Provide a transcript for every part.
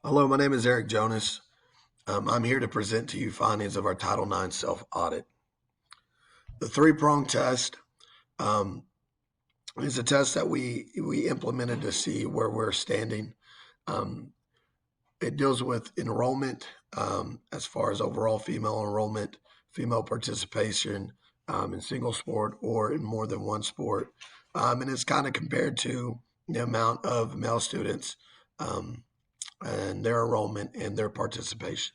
Hello, my name is Eric Jonas. I'm here to present to you findings of our Title IX self-audit. The three-prong test is a test that we implemented to see where we're standing. It deals with enrollment as far as overall female enrollment, female participation in single sport or in more than one sport. And it's kind of compared to the amount of male students and their enrollment and their participation.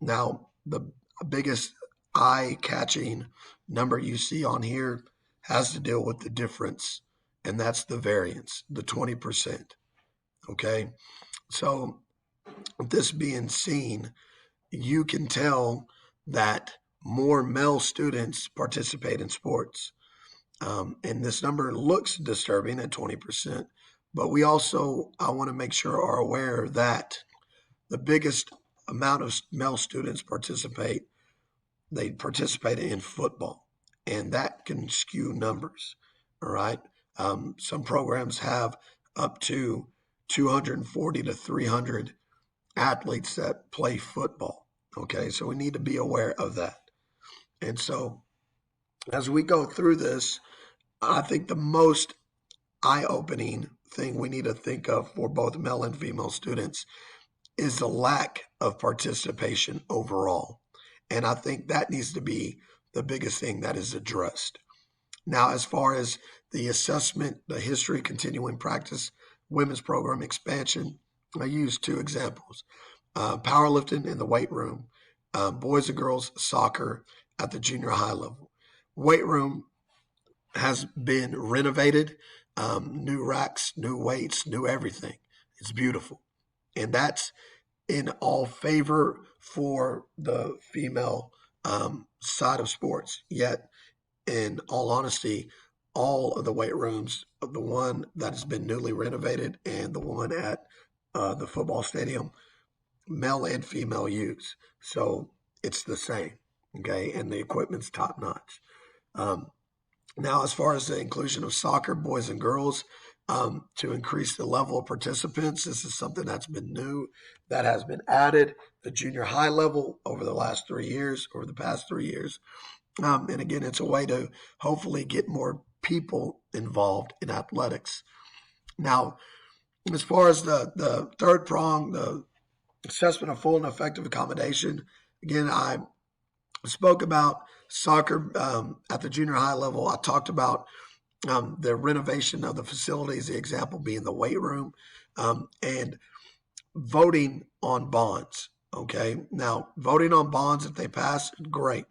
Now, the biggest eye-catching number you see on here has to deal with the difference, and that's the variance, the 20%. Okay, so this being seen, you can tell that more male students participate in sports. And this number looks disturbing at 20%, but we also, I want to make sure, are aware that the biggest amount of male students they participate in football, and that can skew numbers. All right. Some programs have up to 240 to 300 athletes that play football. Okay. So we need to be aware of that. And so as we go through this, I think the most eye-opening thing we need to think of for both male and female students is the lack of participation overall. And I think that needs to be the biggest thing that is addressed. Now, as far as the assessment, the history, continuing practice, women's program expansion, I use two examples. Powerlifting in the weight room, boys and girls soccer at the junior high level. Weight room has been renovated, new racks, new weights, new everything. It's beautiful. And that's in all favor for the female side of sports. Yet, in all honesty, all of the weight rooms, the one that has been newly renovated and the one at the football stadium, male and female use. So it's the same, okay? And the equipment's top notch. Now, as far as the inclusion of soccer, boys and girls, to increase the level of participants, this is something that's been new, that has been added, the junior high level over the past 3 years. And again, it's a way to hopefully get more people involved in athletics. Now, as far as the third prong, the assessment of full and effective accommodation, again, I spoke about soccer at the junior high level. I talked about the renovation of the facilities, the example being the weight room, and voting on bonds. Okay, now voting on bonds, if they pass, great.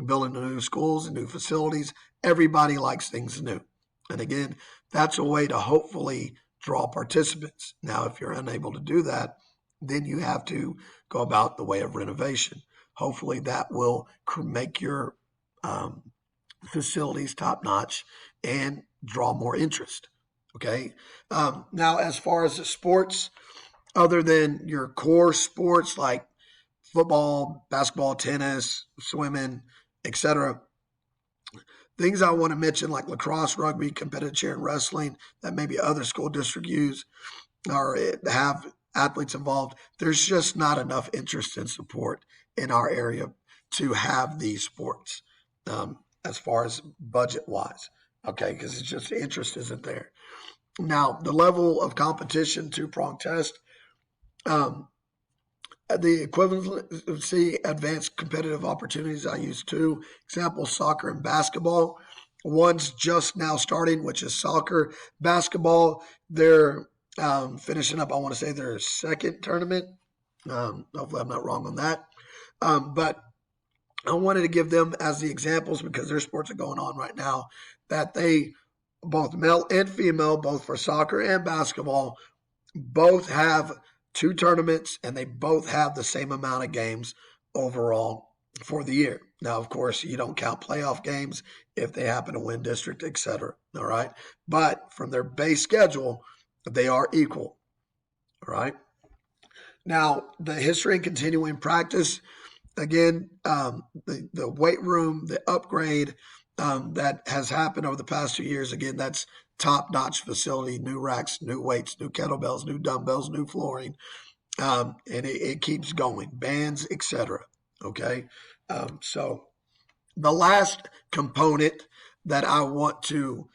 Building new schools and new facilities, everybody likes things new. And again, that's a way to hopefully draw participants. Now, if you're unable to do that, then you have to go about the way of renovation. Hopefully that will make your facilities top notch and draw more interest. Okay. Now, as far as the sports, other than your core sports like football, basketball, tennis, swimming, etc., things I want to mention like lacrosse, rugby, competitive cheer, and wrestling that maybe other school districts use or have athletes involved, there's just not enough interest and support in our area to have these sports as far as budget-wise, okay, because it's just the interest isn't there. Now, the level of competition, two-prong test, the equivalency advanced competitive opportunities, I use two examples, soccer and basketball. One's just now starting, which is soccer. Basketball, they're finishing up, I want to say, their second tournament. Hopefully I'm not wrong on that. But I wanted to give them as the examples because their sports are going on right now, that they, both male and female, both for soccer and basketball, both have two tournaments and they both have the same amount of games overall for the year. Now, of course, you don't count playoff games if they happen to win district, etc. All right. But from their base schedule, they are equal. All right. Now, the history and continuing practice, again, the weight room, the upgrade that has happened over the past 2 years, again, that's top-notch facility, new racks, new weights, new kettlebells, new dumbbells, new flooring. and it keeps going, bands, etc. Okay, so the last component that I want to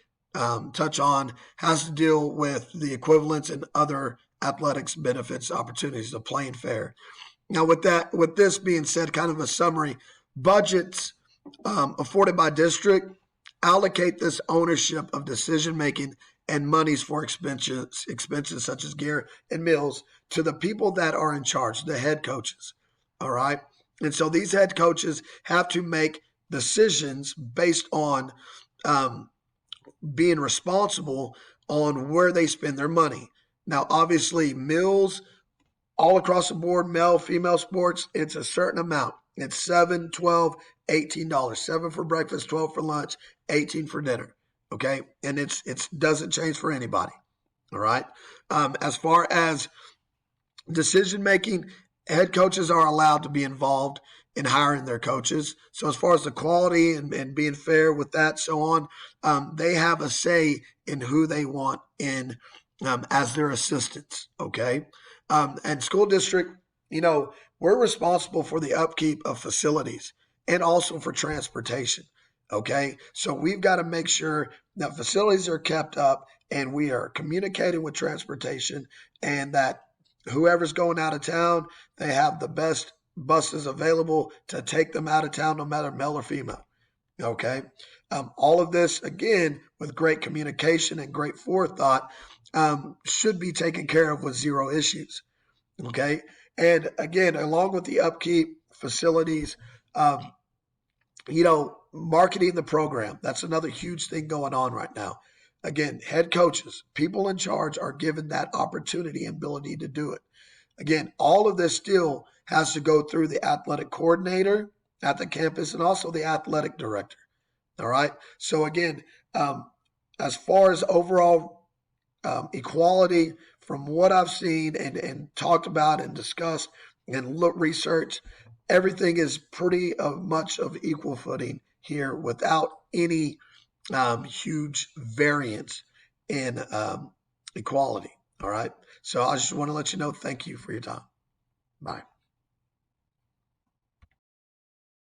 touch on has to deal with the equivalence and other athletics benefits, opportunities of playing fair. Now, with this being said, kind of a summary, budgets afforded by district allocate this ownership of decision making and monies for expenses such as gear and meals to the people that are in charge, the head coaches. All right. And so these head coaches have to make decisions based on being responsible on where they spend their money. Now, obviously, meals all across the board, male, female sports, it's a certain amount. It's $7, $12, $18. 7 for breakfast, 12 for lunch, 18 for dinner. Okay. And it doesn't change for anybody. All right. As far as decision making, head coaches are allowed to be involved in hiring their coaches. So as far as the quality and being fair with that, so on, they have a say in who they want in as their assistants. Okay. And school district, we're responsible for the upkeep of facilities and also for transportation. Okay. So we've got to make sure that facilities are kept up and we are communicating with transportation, and that whoever's going out of town, they have the best buses available to take them out of town, no matter male or female. Okay. All of this, again, with great communication and great forethought, should be taken care of with zero issues. Okay. And again, along with the upkeep, facilities, marketing the program. That's another huge thing going on right now. Again, head coaches, people in charge are given that opportunity and ability to do it. Again, all of this still has to go through the athletic coordinator at the campus and also the athletic director. All right. So again, as far as overall equality, from what I've seen and talked about and discussed and researched, everything is pretty much of equal footing here without any huge variance in equality. All right. So I just want to let you know, thank you for your time. Bye.